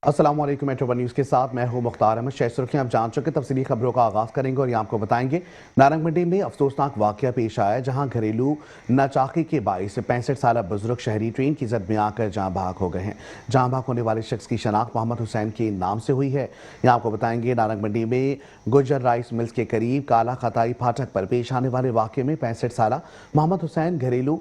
अस्सलाम वालेकुम। Metro one news के साथ मैं हूं मुख्तार अहमद। शेष सुर्खियां आप जान चुके तफसीली खबरों का आगाज करेंगे और ये आपको बताएंगे नारंग मंडी में अफसोसनाक वाकया पेश आया, जहां घरेलू नाचाकी के बाइस 65 साल बुजुर्ग शहरी ट्रेन की जद में आकर जहां भाग हो गए हैं। जहां भाग होने वाले शख्स की शनाख्त मोहम्मद हुसैन के नाम से हुई है। यहाँ आपको बताएंगे नारंग मंडी में गुजर राइस मिल्स के करीब काला खताई फाटक पर पेश आने वाले वाकये में 65 साल मोहम्मद हुसैन घरेलू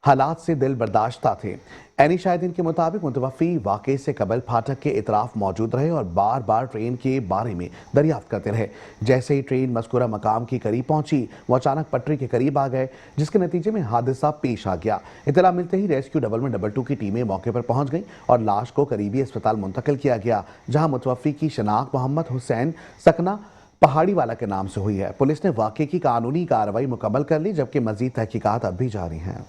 हालात से दिल बर्दाश्ता थे। एनी शाहिदीन के मुताबिक मुतवफ़ी वाक़े से कबल फाटक के इतराफ मौजूद रहे और बार बार ट्रेन के बारे में दरियाफ्त करते रहे। जैसे ही ट्रेन मज़कूरा मकाम के करीब पहुंची, वो अचानक पटरी के करीब आ गए, जिसके नतीजे में हादसा पेश आ गया। इतला मिलते ही रेस्क्यू डबल 2 की टीमें मौके पर पहुंच गई और लाश को करीबी अस्पताल मुंतकिल किया गया, जहां मुतवफ़ी की शनाख्त मोहम्मद हुसैन सकना पहाड़ी वाला के नाम से हुई है। पुलिस ने वाक़े की कानूनी कार्रवाई मुकम्मल कर ली, जबकि मज़ीद तहकीकात अब भी जारी हैं।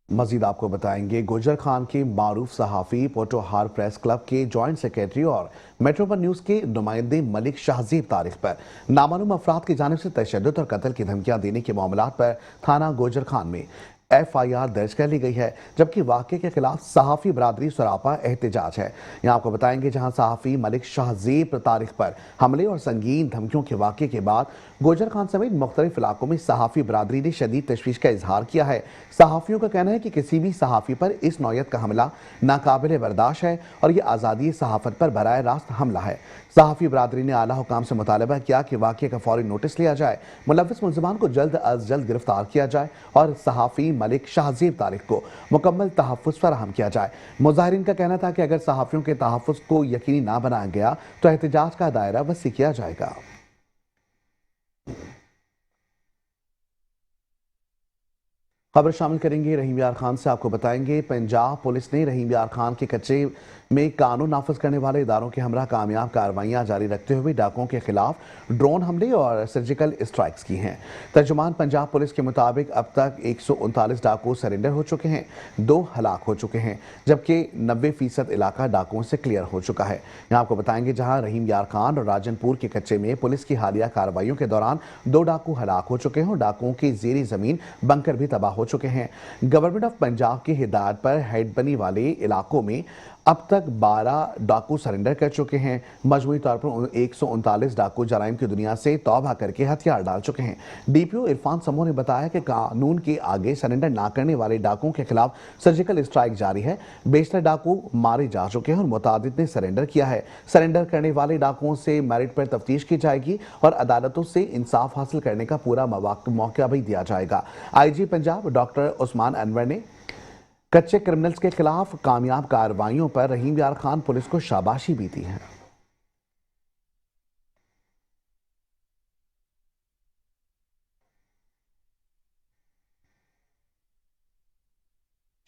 मजीद आपको बताएंगे गुजर खान के मारूफ सहाफ़ी पोटोहार प्रेस क्लब के जॉइंट सेक्रेटरी और मेट्रो वन न्यूज़ के नुमाइंदे मलिक शाहज़ेब तारिक पर नामालूम अफराद की जानिब से तशद्दुद और कत्ल की धमकियां देने के मामलात पर थाना गुजर खान में FIR दर्ज कर ली गई है, जबकि वाक़े के खिलाफ सहाफ़ी बरादरी सरापा एहतजाज है। यहाँ आपको बताएंगे जहाँ सहाफ़ी मलिक शाहज़ेब तारिक पर हमले और संगीन धमकियों के वाक़े के बाद गुजर खान समेत मुख्तलिफ इलाकों में सहाफ़ी बरादरी ने शदीद तशवीश का इजहार किया है। सहाफ़ियों का कहना है कि किसी भी सहाफ़ी पर इस नौयत का हमला नाकाबिल बर्दाश्त है और यह आज़ादी सहाफ़त पर बराह रास्त हमला है। सहाफ़ी बरादरी ने आला हुकाम से मुतालबा किया कि वाक़े का फौरी नोटिस लिया जाए, मुलव्विस मुल्ज़िमान को जल्द अज जल्द गिरफ्तार किया जाए और सहाफ़ी मलिक शाहज़ेब तारिक को मुकम्मल तहफ़्फ़ुज़ फराहम किया जाए। मुज़ाहिरीन का कहना था कि अगर सहाफ़ियों के तहफ़्फ़ुज़ को यकीनी ना बनाया गया तो एहतजाज का दायरा वसी किया जाएगा। खबर शामिल करेंगे रहीम यार खान से। आपको बताएंगे पंजाब पुलिस ने रहीम यार खान के कच्चे में कानून नाफज करने वाले इदारों के हमरा कामयाब कार्रवाइयां जारी रखते हुए डाकुओं के खिलाफ ड्रोन हमले और सर्जिकल स्ट्राइक्स की हैं। तर्जुमान पंजाब पुलिस के मुताबिक अब तक 139 डाकू सरेंडर हो चुके हैं, 2 हलाक हो चुके हैं, जबकि 90% इलाका डाकुओं से क्लियर हो चुका है। यहाँ आपको बताएंगे जहाँ रहीम यार खान और राजनपुर के कच्चे में पुलिस की हालिया कार्रवाइयों के दौरान 2 डाकू हलाक हो चुके हैं और डाकुओं की जेरी जमीन बंकर भी तबाह हो चुके हैं। गवर्नमेंट ऑफ पंजाब की हिदायत पर हेड बनी वाले इलाकों में अब तक 12 डाकू सरेंडर कर चुके हैं। मजमूई तौर पर 139 डाकू जराइम की दुनिया से तौबा करके हथियार डाल चुके हैं। DPO इरफान समो ने बताया कि कानून के आगे सरेंडर ना करने वाले डाकुओं के खिलाफ सर्जिकल स्ट्राइक जारी है। बेशतर डाकू मारे जा चुके हैं और मुतादिद ने सरेंडर किया है। सरेंडर करने वाले डाकुओं से मेरिट पर तफ्तीश की जाएगी और अदालतों से इंसाफ हासिल करने का पूरा मौका भी दिया जाएगा। IG पंजाब डॉक्टर उस्मान अनवर ने कच्चे क्रिमिनल्स के खिलाफ कामयाब कार्रवाइयों पर रहीम यार खान पुलिस को शाबाशी भी दी है।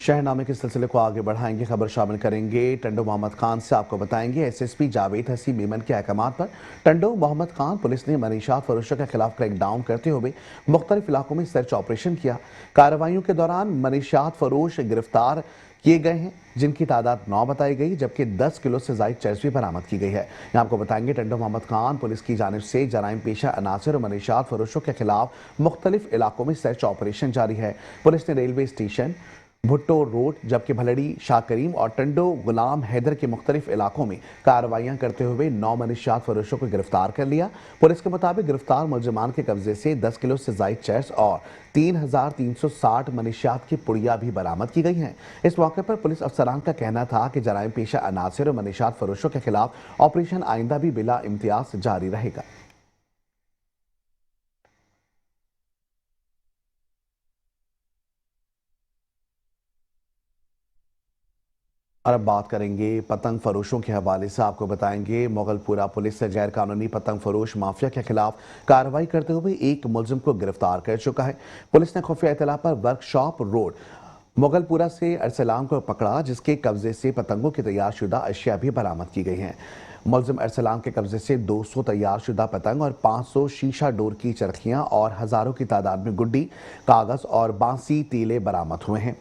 शहरनामे के सिलसिले को आगे बढ़ाएंगे। खबर शामिल करेंगे टंडो मोहम्मद खान से। आपको बताएंगे SSP जावेद हसी मेमन के अहकामात पर टंडो मोहम्मद खान पुलिस ने मनीशात फरोशों के खिलाफ क्रैकडाउन करते हुए मुख्तलिफ इलाकों में सर्च ऑपरेशन किया। कार्रवाइयों के दौरान मनीशात फरोश गिरफ्तार किए गए हैं, जिनकी तादाद 9 बताई गई, जबकि 10 किलो से जायद चर्च भी बरामद की गई है। यहाँ आपको बताएंगे टंडो मोहम्मद खान पुलिस की जानिब से जराइम पेशा अनासर और मनीशात फरोशों के खिलाफ मुख्तलिफ इलाकों में सर्च ऑपरेशन जारी है। पुलिस ने रेलवे स्टेशन, भुट्टो रोड, जबकि भलड़ी, शाह करीम और टंडो गुलाम हैदर के मुख्तलिफ इलाकों में कार्रवाइयां करते हुए 9 मनीशात फरोशों को गिरफ्तार कर लिया। पुलिस के मुताबिक गिरफ्तार मुलजमान के कब्जे से 10 किलो से जायद चर्च और 3360 मनीशात की पुड़िया भी बरामद की गई हैं। इस मौके पर पुलिस अफसरान का कहना था कि जराइम पेशा अनासर और मनीशात फरोशों के खिलाफ ऑपरेशन आइंदा भी बिला इम्तियाज जारी रहेगा। और अब बात करेंगे पतंग फरोशों के हवाले से। आपको बताएंगे मुगलपुरा पुलिस से गैर कानूनी पतंग फरोश माफिया के खिलाफ कार्रवाई करते हुए एक मुलजिम को गिरफ्तार कर चुका है। पुलिस ने खुफिया इतला पर वर्कशॉप रोड मुगलपुरा से अरसलान को पकड़ा, जिसके कब्जे से पतंगों की तैयारशुदा अशिया भी बरामद की गई हैं। मुलजिम अरसलान के कब्जे से 200 तैयारशुदा पतंग और 500 शीशा डोर की चरखियां और हजारों की तादाद में गुड्डी, कागज और बांसी तीले बरामद हुए हैं।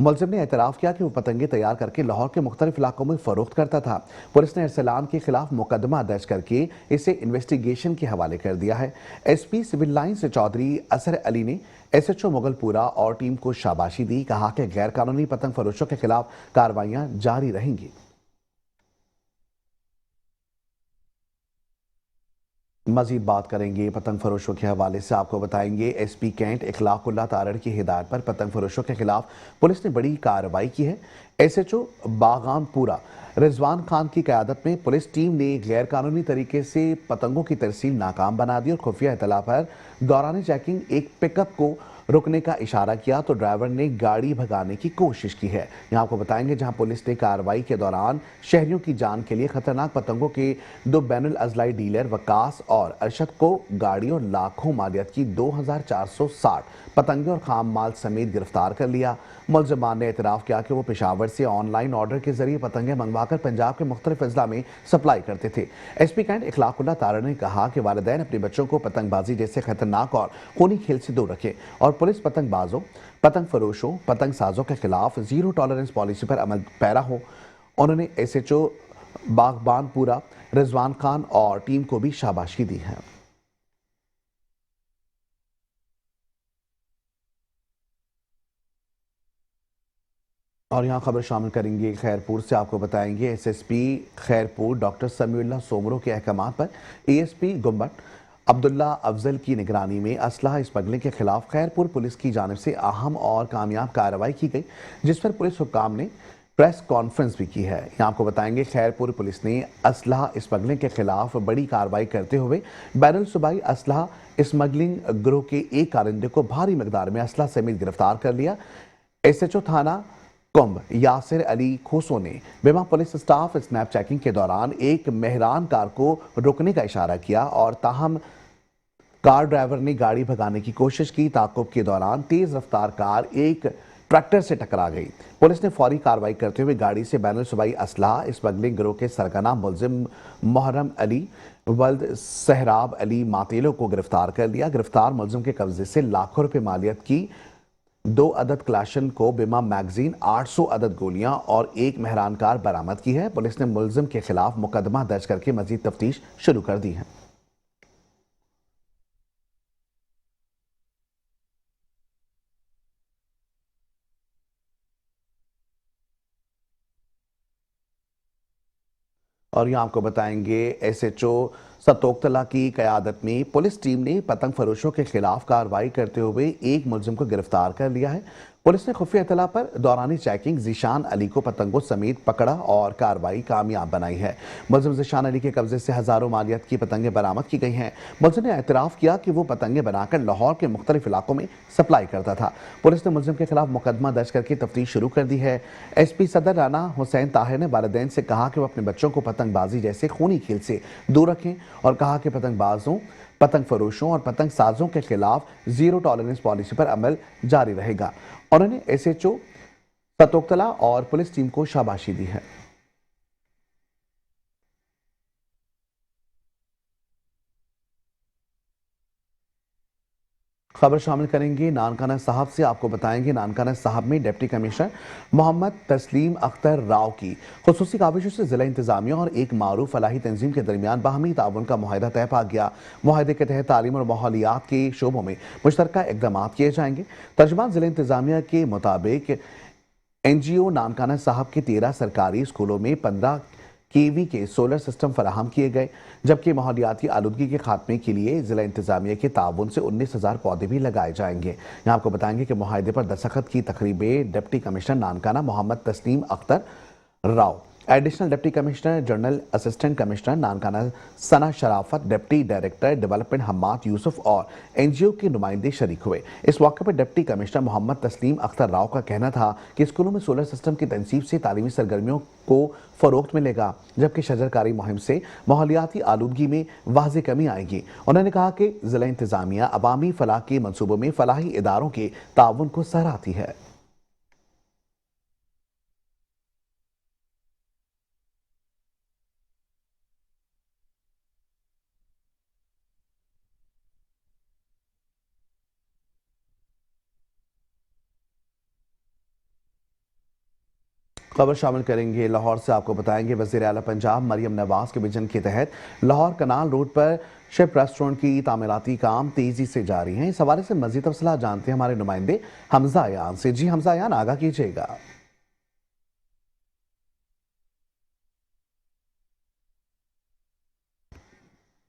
मुलजिम ने एतराफ़ किया कि वो पतंगे तैयार करके लाहौर के मुख्तलिफ इलाकों में फरोख्त करता था। पुलिस ने अरसलान के खिलाफ मुकदमा दर्ज करके इसे इन्वेस्टिगेशन के हवाले कर दिया है। SP सिविल लाइन से चौधरी असर अली ने एसएचओ मुगलपुरा और टीम को शाबाशी दी। कहा कि गैर कानूनी पतंग फरोशों के खिलाफ कार्रवाइयां जारी रहेंगी। मजीद बात करेंगे पतंग फरोशों के हवाले से। आपको बताएंगे एसपी कैंट इखलाकुल्ला तारड़ की हिदायत पर पतंग फरोशों के खिलाफ पुलिस ने बड़ी कार्रवाई की है। एसएचओ बागानपुरा रिजवान खान की क़यादत में पुलिस टीम ने गैर कानूनी तरीके से पतंगों की तरसील नाकाम बना दी और खुफिया इतला पर दौरान चेकिंग एक पिकअप को रुकने का इशारा किया तो ड्राइवर ने गाड़ी भगाने की कोशिश की है। यहाँ आपको बताएंगे जहां पुलिस ने कार्रवाई के दौरान शहरियों की जान के लिए खतरनाक पतंगों के 2 बैनुल अजलाई डीलर वकास और अरशद को गाड़ी और लाखों मालियत की 2460 पतंगे और खाम माल समेत गिरफ्तार कर लिया। मुलजमान ने एतराफ़ किया कि वो पेशावर से ऑनलाइन ऑर्डर के जरिए पतंगे मंगवाकर पंजाब के मुख्तलिफ अजला में सप्लाई करते थे। एसपी कैंट इखलाकुल्ला तारड़ ने कहा कि वालिदैन अपने बच्चों को पतंगबाजी जैसे खतरनाक और खूनी खेल से दूर रखें और पुलिस पतंगबाजों, पतंग फरोशों, पतंग साजों के खिलाफ जीरो टॉलरेंस पॉलिसी पर अमल पैरा हो। उन्होंने एसएचओ बागबानपुरा रिजवान खान और टीम को भी शाबाशी दी है। और यहाँ खबर शामिल करेंगे खैरपुर से। आपको बताएंगे एसएसपी खैरपुर डॉक्टर समीउल्लाह सोमरो के अहकामात पर एएसपी गुम्बट अब्दुल्ला अफजल की निगरानी में असलहा स्मगलिंग के खिलाफ खैरपुर पुलिस की जानिब से अहम और कामयाब कार्रवाई की गई, जिस पर पुलिस हुक्काम ने प्रेस कॉन्फ्रेंस भी की है। यहाँ आपको बताएंगे खैरपुर पुलिस ने असलहा स्मगलिंग के खिलाफ बड़ी कार्रवाई करते हुए बैनुल सूबाई असलहा स्मगलिंग गिरोह के एक कारिंदे को भारी मकदार में असलहा समेत गिरफ्तार कर लिया। एसएचओ थाना कुंभ यासिर अली खोसो ने बिमा पुलिस स्टाफ स्नैप चेकिंग के दौरान एक मेहरान कार को रोकने का इशारा किया और ताहम कार ड्राइवर ने गाड़ी भगाने की कोशिश की। ताकुब के दौरान तेज रफ्तार कार एक ट्रैक्टर से टकरा गई। पुलिस ने फौरी कार्रवाई करते हुए गाड़ी से बैनुल सूबाई असलहा स्मगलिंग गिरोह के सरगना मुलजिम मोहर्रम अली वल्द सहराब अली मातेलो को गिरफ्तार कर लिया। गिरफ्तार मुलजिम के कब्जे से लाखों रुपए मालियत की 2 अदद क्लाशन को बिमा मैगजीन, 800 अदद गोलियां और एक मेहरान कार बरामद की है। पुलिस ने मुलजिम के खिलाफ मुकदमा दर्ज करके मजीद तफ्तीश शुरू कर दी है। और यहाँ आपको बताएंगे एसएचओ सतोकतला की क़यादत में पुलिस टीम ने पतंग फरोशों के खिलाफ कार्रवाई करते हुए एक मुलजिम को गिरफ्तार कर लिया है। पुलिस ने खुफिया इतला पर दौरानी चेकिंग जीशान अली को पतंगों समेत पकड़ा और कार्रवाई कामयाब बनाई है। मुलजिम जीशान अली के कब्जे से हजारों मालियत की पतंगें बरामद की गई हैं। मुलजिम ने एतराफ़ किया कि वो पतंगें बनाकर लाहौर के मुख्तलिफ इलाकों में सप्लाई करता था। पुलिस ने मुलजिम के खिलाफ मुकदमा दर्ज करके तफ्तीश शुरू कर दी है। एसपी सदर राना हुसैन ताहिर ने वालिदैन से कहा कि वो अपने बच्चों को पतंगबाजी जैसे खूनी खेल से दूर रखें और कहा कि पतंगबाजों, पतंग फरोशों और पतंग साजों के खिलाफ जीरो टॉलरेंस पॉलिसी पर अमल जारी रहेगा। उन्होंने एसएचओ सतोकतला और पुलिस टीम को शाबाशी दी है। खबर शामिल करेंगे नानकाना साहब से। आपको बताएंगे नानकाना साहब में डिप्टी कमिश्नर मोहम्मद तस्लीम अख्तर राव की खुसूसी काविशों से जिला इंतजामिया और एक मारूफ फलाही तंजीम के दरमियान बाहमी ताउन का मुआहदा तय पा गया। मुआहदे के तहत तालीम और माहौलियात के शोबों में मुश्तरका इकदाम किए जाएंगे। तर्जमान जिला इंतजामिया के मुताबिक एनजीओ नानकाना साहब के 13 सरकारी स्कूलों में 15 केवी के सोलर सिस्टम फराहम किए गए, जबकि माहौलियाती आलूदगी के खात्मे के लिए जिला इंतजामिया के ताउन से 19,000 पौधे भी लगाए जाएंगे। यहाँ आपको बताएंगे कि मुआहदे पर दस्तखत की तकरीब deputy commissioner Nankana Mohammad Tasleem Akhtar Rao, additional deputy commissioner general assistant commissioner Nankana Sana Sharafat, deputy director development Hammad Yusuf और एनजीओ के नुमाइंदे शरीक हुए। इस मौके पर डिप्टी कमिश्नर मोहम्मद तस्लीम अख्तर राव का कहना था कि स्कूलों में सोलर सिस्टम की तनसीब से तालीमी सरगर्मियों को फरोख्त मिलेगा, जबकि शजरकारी मुहिम से माहौलियाती आलूदगी में वाज़ेह कमी आएगी। उन्होंने कहा कि जिला इंतजामिया अवामी फलाह के मनसूबों में फलाही इदारों के ताउन को सराहती है। खबर शामिल करेंगे लाहौर से। आपको बताएंगे वज़ीर आला पंजाब मरियम नवाज के विजन के तहत लाहौर कनाल रोड पर शिप रेस्टोरेंट की तामीराती काम तेजी से जारी हैं। इस हवाले से मजीद तफसीलात जानते हैं हमारे नुमाइंदे हमजा अयान से। जी हमजा अयान, आगाह कीजिएगा।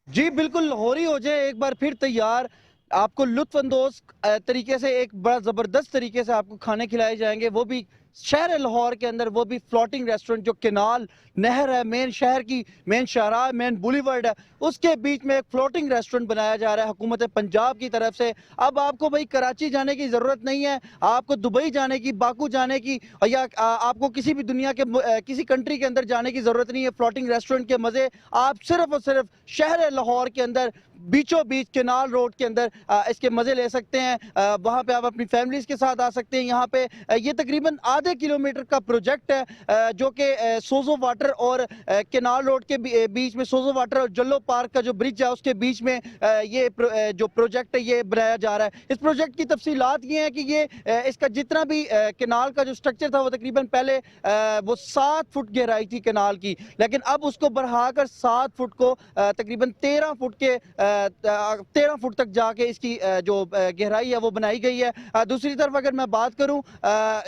जी बिल्कुल, लाहौरी हो जाए एक बार फिर तैयार। आपको लुत्फ़अंदोज़ तरीके से, एक बड़ा ज़बरदस्त तरीके से आपको खाने खिलाए जाएँगे, वो भी शहर लाहौर के अंदर, वो भी फ्लोटिंग रेस्टोरेंट जो केनाल नहर है, मेन शहर की मेन शाहराह, मेन बुलीवर्ड है, उसके बीच में एक फ्लोटिंग रेस्टोरेंट बनाया जा रहा है हुकूमत पंजाब की तरफ से। अब आपको भाई कराची जाने की ज़रूरत नहीं है, आपको दुबई जाने की, बाकू जाने की, या आपको किसी भी दुनिया के किसी कंट्री के अंदर जाने की ज़रूरत नहीं है। फ्लोटिंग रेस्टोरेंट के मज़े आप सिर्फ और सिर्फ शहर लाहौर के अंदर बीचों बीच केनाल रोड के अंदर इसके मज़े ले सकते हैं। वहाँ पे आप अपनी फैमिलीज़ के साथ आ सकते हैं। यहाँ पे ये तकरीबन आधे किलोमीटर का प्रोजेक्ट है, जो कि सोजो वाटर और केनाल रोड के बीच में, सोजो वाटर और जल्लो पार्क का जो ब्रिज है उसके बीच में जो प्रोजेक्ट है ये बनाया जा रहा है। इस प्रोजेक्ट की तफसीलात ये हैं कि ये इसका जितना भी केनाल का जो स्ट्रक्चर था वो तकरीबन पहले वो 7 फुट गहराई थी केनाल की, लेकिन अब उसको बढ़ाकर 7 फुट को तकरीबन 13 फुट के 13 फुट तक जाके इसकी जो गहराई है वो बनाई गई है। दूसरी तरफ अगर मैं बात करूं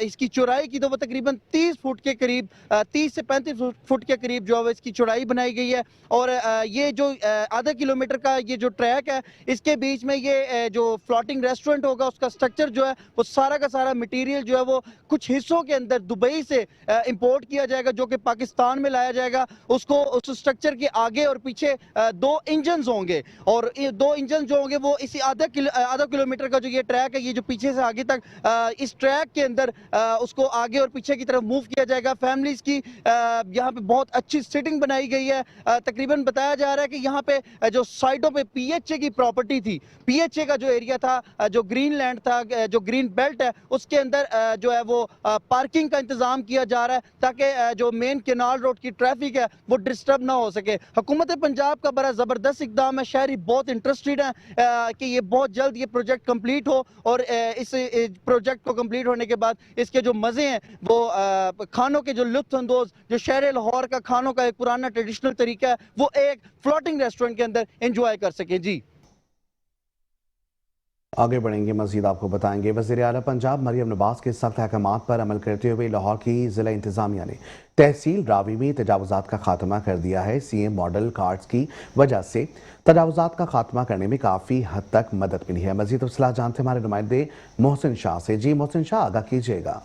इसकी चौड़ाई की, तो वो तकरीबन 30 फुट के करीब, 30 से 35 फुट के करीब जो है इसकी चौड़ाई बनाई गई है। और ये जो आधा किलोमीटर का ये जो ट्रैक है, इसके बीच में ये जो फ्लोटिंग रेस्टोरेंट होगा उसका स्ट्रक्चर जो है वो सारा का सारा मटीरियल जो है वो कुछ हिस्सों के अंदर दुबई से इंपोर्ट किया जाएगा, जो कि पाकिस्तान में लाया जाएगा। उसको उस स्ट्रक्चर के आगे और पीछे 2 इंजन होंगे, और ये 2 इंजन जो होंगे वो इसी आधा किलोमीटर का जो ये ट्रैक है, ये जो पीछे से आगे तक इस ट्रैक के अंदर उसको आगे और पीछे की तरफ मूव किया जाएगा। फैमिलीज की यहाँ पे बहुत अच्छी सिटिंग बनाई गई है। तकरीबन बताया जा रहा है कि यहाँ पे जो साइडों पे पीएचए की प्रॉपर्टी थी, पीएचए का जो एरिया था, जो ग्रीन लैंड था, जो ग्रीन बेल्ट है, उसके अंदर जो है वो पार्किंग का इंतजाम किया जा रहा है, ताकि जो मेन केनाल रोड की ट्रैफिक है वो डिस्टर्ब ना हो सके। हुकूमत पंजाब का बड़ा जबरदस्त इकदाम है। शहरी बहुत इंटरेस्टेड है कि ये बहुत जल्द ये प्रोजेक्ट कंप्लीट हो, और इस प्रोजेक्ट को कंप्लीट होने के बाद इसके जो मजे हैं वो खानों के जो लुत्फ अंदोज, जो शहर लाहौर का खानों का एक पुराना ट्रेडिशनल तरीका है, वो एक फ्लोटिंग रेस्टोरेंट के अंदर एंजॉय कर सके। जी आगे बढ़ेंगे, मजीद आपको बताएंगे। वज़ीर आला पंजाब मरियम नवाज के सख्त अहकामात पर अमल करते हुए लाहौर की ज़िला इंतज़ामिया ने तहसील रावी में तजावुज़ात का खात्मा कर दिया है। सीएम मॉडल कार्ड्स की वजह से तजावुज़ात का खात्मा करने में काफ़ी हद तक मदद मिली है। मजीद तफसीलात जानते हमारे नुमाइंदे मोहसिन शाह से। जी मोहसिन शाह, आगाह कीजिएगा।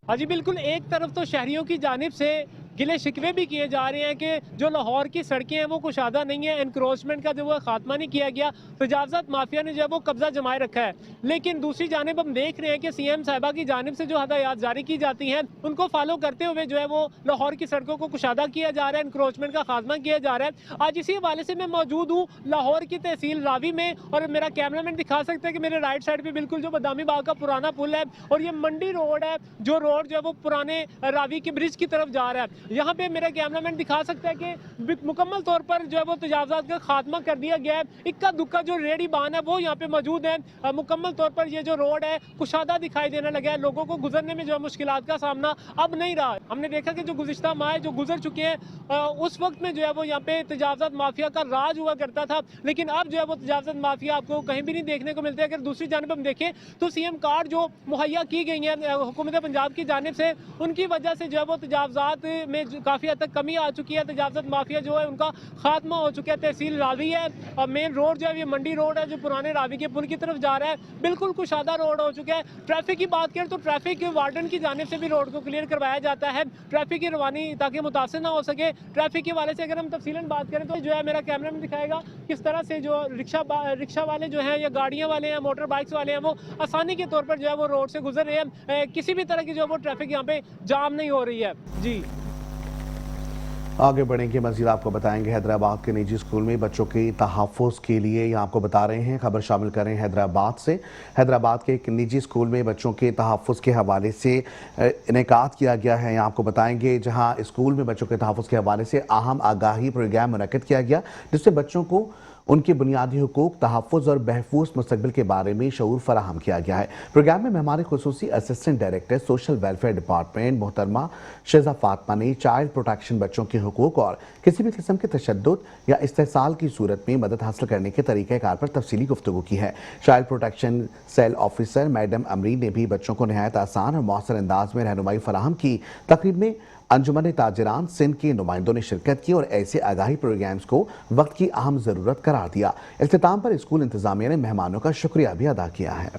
हाँ जी बिल्कुल, एक तरफ तो शहरियों की जानिब से गिले शिकवे भी किए जा रहे हैं कि जो लाहौर की सड़कें हैं वो कुशादा नहीं है, एनक्रोचमेंट का जो वो खात्मा नहीं किया गया, तजावजात माफिया ने जो है वो कब्जा जमाए रखा है। लेकिन दूसरी जानिब हम देख रहे हैं कि सीएम साहिबा की जानिब से जो हदायत जारी की जाती हैं उनको फॉलो करते हुए जो है वो लाहौर की सड़कों को कुशादा किया जा रहा है, एनक्रोचमेंट का खात्मा किया जा रहा है। आज इसी हवाले से मैं मौजूद हूँ लाहौर की तहसील रावी में, और मेरा कैमरामैन दिखा सकता है कि मेरे राइट साइड पर बिल्कुल जो बदामी बाग का पुराना पुल है, और ये मंडी रोड है, जो रोड जो है वो पुराने रावी के ब्रिज की तरफ जा रहा है। यहाँ पे मेरा कैमरामैन दिखा सकता है कि मुकम्मल तौर पर जो है वो तजावजात का खात्मा कर दिया गया है। इक्का दुक्का जो रेडी बान है वो यहाँ पे मौजूद है। मुकम्मल तौर पर ये जो रोड है कुशादा दिखाई देने लगा है, लोगों को गुजरने में जो है मुश्किलात का सामना अब नहीं रहा। हमने देखा कि जो गुज़िश्ता माह जो गुजर चुके हैं उस वक्त में जो है वो यहाँ पे तजावजात माफिया का राज हुआ करता था, लेकिन अब जो है वो तजावजात माफिया आपको कहीं भी नहीं देखने को मिलते। अगर दूसरी जानब हम देखें तो सीएम कार्ड जो मुहैया की गई है हुकूमत पंजाब की जानिब से, उनकी वजह से जो है वो तजावजात में काफ़ी हद तक कमी आ चुकी है। तजावजात माफिया जो है उनका खात्मा हो चुका है। तहसील रावी है और मेन रोड जो है ये मंडी रोड है जो पुराने रावी के पुल की तरफ जा रहा है, बिल्कुल कुशादा रोड हो चुका है। ट्रैफिक की बात करें तो ट्रैफिक वार्डन की जानिब से भी रोड को क्लियर करवाया जाता है, ट्रैफिक की रवानी ताकि मुतासिर ना हो सके। ट्रैफिक के वाले से अगर हम तफसीलन बात करें तो जो है मेरा कैमरा में दिखाएगा किस तरह से जो रिक्शा वाले जो हैं या गाड़ियाँ वाले हैं, मोटर बाइक्स वाले हैं, वो आसानी के तौर पर जो है वो रोड से गुजर रहे हैं। किसी भी तरह की जो है वो ट्रैफिक यहाँ पे जाम नहीं हो रही है। जी आगे बढ़ेंगे, मजीद आपको बताएंगे हैदराबाद के निजी स्कूल में बच्चों के तहफ़्फ़ुज़ के लिए यहाँ आपको बता रहे हैं। खबर शामिल करें हैदराबाद से। हैदराबाद के एक निजी स्कूल में बच्चों के तहफ़्फ़ुज़ के हवाले से इनेकाद किया गया है, यहाँ आपको बताएंगे, जहाँ स्कूल में बच्चों के तहफ़्फ़ुज़ के हवाले से अहम आगाही प्रोग्राम मुनक़्क़िद किया गया, जिससे बच्चों को उनके बुनियादी हुकूक, तहफ़्फ़ुज़ और महफूज मुस्तक़बिल के बारे में शऊर फराहम किया गया है। प्रोग्राम में मेहमान खुसूसी assistant director social welfare department मोहतरमा शेज़ा फातमा ने चाइल्ड प्रोटेक्शन, बच्चों के हुकूक और किसी भी किस्म के तशद्दुद या इस्तेहसाल की सूरत में मदद हासिल करने के तरीक़ेकार पर तफसीली गुफ्तगू की है। Child protection cell officer madam Amreen ने भी बच्चों को नहायत आसान और मौसर अंदाज में रहनुमाई फराहम की। तकरीब में अंजुमन ताजिरान सिंध के नुमाइंदों ने शिरकत की और ऐसे आगाही प्रोग्राम्स को वक्त की अहम ज़रूरत करार दिया। इख्तिताम पर स्कूल इंतजामिया ने मेहमानों का शुक्रिया भी अदा किया है।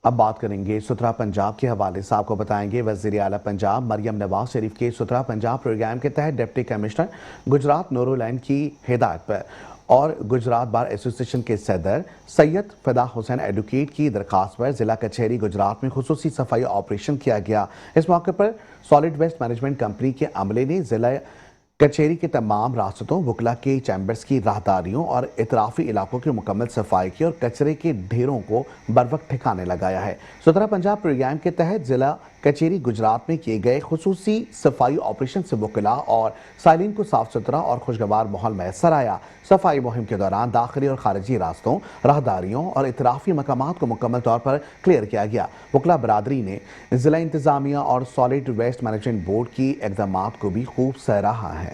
अब बात करेंगे सुथरा पंजाब के हवाले से। आपको बताएंगे वज़ीर आला पंजाब मरियम नवाज शरीफ के सुथरा पंजाब प्रोग्राम के तहत डिप्टी कमिश्नर गुजरात नूरुलैन की हिदायत पर और गुजरात बार एसोसिएशन के सदर सैयद फिदा हुसैन एडवोकेट की दरखास्त पर जिला कचहरी गुजरात में खुसूसी सफाई ऑपरेशन किया गया। इस मौके पर सॉलिड वेस्ट मैनेजमेंट कंपनी के अमले ने जिला कचहरी के तमाम रास्तों, वकला के चैम्बर्स की राहदारियों और इतराफी इलाकों की मुकम्मल सफाई की और कचरे के ढेरों को बरवक्त ठिकाने लगाया है। सुथरा पंजाब प्रोग्राम के तहत जिला कचहरी गुजरात में किए गए खुसूसी सफाई ऑपरेशन से वकला और साइलिन को साफ सुथरा और खुशगवार माहौल मैसर आया। सफाई मुहिम के दौरान दाखिली और खारिजी रास्तों, राहदारियों और इतराफी मकामात को मुकम्मल तौर पर क्लियर किया गया। वकला बरादरी ने जिला इंतजामिया और सॉलिड वेस्ट मैनेजमेंट बोर्ड की इक़दामात को भी खूब सराहा है।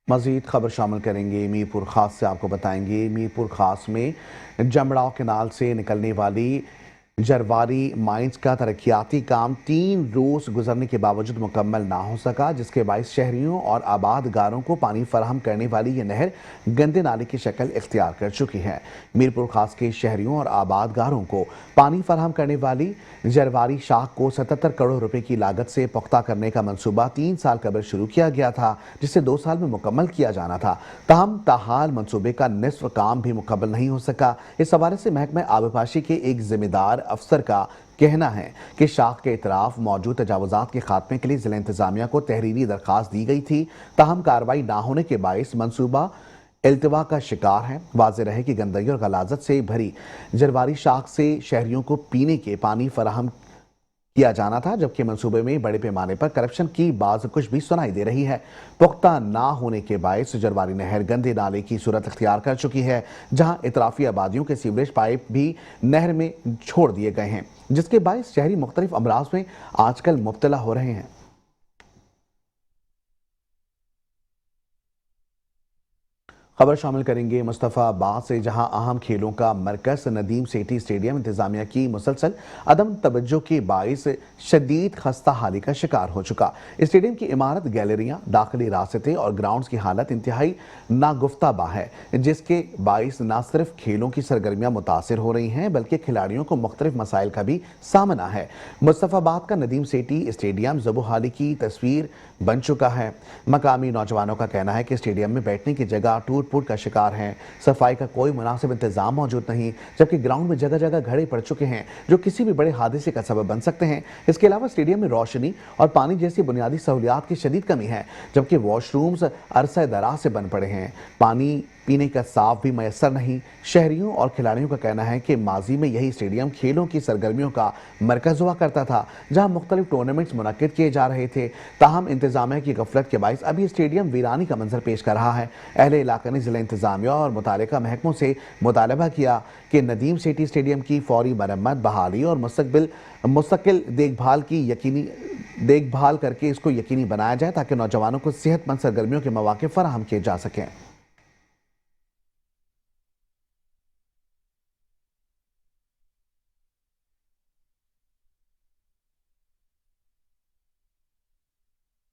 मज़ीद खबर शामिल करेंगे मीरपुर खास से। आपको बताएंगे मीरपुर खास में जमड़ाव केनाल से निकलने वाली जरवारी माइंस का तरक्याती काम 3 रोज गुजरने के बावजूद मुकम्मल ना हो सका, जिसके बायस शहरियों और आबादगारों को पानी फराहम करने वाली ये नहर गंदे नाले की शक्ल इख्तियार कर चुकी है। मीरपुर खास के शहरियों और आबादगारों को पानी फराहम करने वाली जरवारी शाख को 77 करोड़ रुपए की लागत से पुख्ता करने का मंसूबा 3 साल कबल शुरू किया गया था, जिसे 2 साल में मुकम्मल किया जाना था। ताहम ताहाल मंसूबे का निस्फ काम भी मुकम्मल नहीं हो सका। इस हवाले से महकमा आबपाशी के एक जिम्मेदार अफसर का कहना है कि शाख के इतराफ मौजूद तजावुजात के खात्मे के लिए जिला इंतजामिया को तहरीरी दरखास्त दी गई थी। ताहम कार्रवाई ना होने के बायस मंसूबा इल्तवा का शिकार है। वाज़ेह रहे कि गंदगी और गलाजत से भरी जरवारी शाख से शहरियों को पीने के पानी फराहम किया जाना था, जबकि मंसूबे में बड़े पैमाने पर करप्शन की बाज कुछ भी सुनाई दे रही है। पुख्ता ना होने के बायस जरवारी नहर गंदे नाले की सूरत अख्तियार कर चुकी है, जहां इतराफी आबादियों के सीवरेज पाइप भी नहर में छोड़ दिए गए हैं, जिसके बायस शहरी मुख्तलिफ अमराज में आजकल मुब्तला हो रहे हैं। खबर शामिल करेंगे मुस्तफ़ाबाद से, जहां अहम खेलों का मरकज नदीम सेठी स्टेडियम इंतजामिया की मुसलसल अदम तवज्जो के बायस शदीद खस्ता हाली का शिकार हो चुका। स्टेडियम की इमारत, गैलरियां, दाखिली रास्ते और ग्राउंड्स की हालत इंतहाई नागुफ्ताबा है, जिसके बायस न सिर्फ खेलों की सरगर्मियां मुतासिर हो रही हैं, बल्कि खिलाड़ियों को मुख्तलिफ मसाइल का भी सामना है। मुस्तफ़ाबाद का नदीम सेठी स्टेडियम ज़बोहाली की तस्वीर बन चुका है। मकामी नौजवानों का कहना है कि स्टेडियम में बैठने की जगह टूट फूट का शिकार हैं, सफाई का कोई मुनासिब इंतजाम मौजूद नहीं, जबकि ग्राउंड में जगह जगह घड़े पड़ चुके हैं जो किसी भी बड़े हादसे का सबब बन सकते हैं। इसके अलावा स्टेडियम में रोशनी और पानी जैसी बुनियादी सहूलियात की शदीद कमी है, जबकि वॉशरूम्स अरसा दराज से बन पड़े हैं। पानी पीने का साफ भी मैसर नहीं। शहरियों और खिलाड़ियों का कहना है कि माजी में यही स्टेडियम खेलों की सरगर्मियों का मरकज हुआ करता था, जहां मुख्तलिफ टूर्नामेंट्स मुनक्किद किए जा रहे थे। ताहम इंतजामिया की गफलत के बायस अभी स्टेडियम वीरानी का मंजर पेश कर रहा है। अहले इलाका ने जिला इंतजामिया और मुतालिका महकमों से मुतालबा किया कि नदीम सेठी स्टेडियम की फौरी मरम्मत, बहाली और मुस्तकिल देखभाल करके इसको यकीनी बनाया जाए, ताकि नौजवानों को सेहतमंद सरगर्मियों के मौके फराहम किए जा सकें।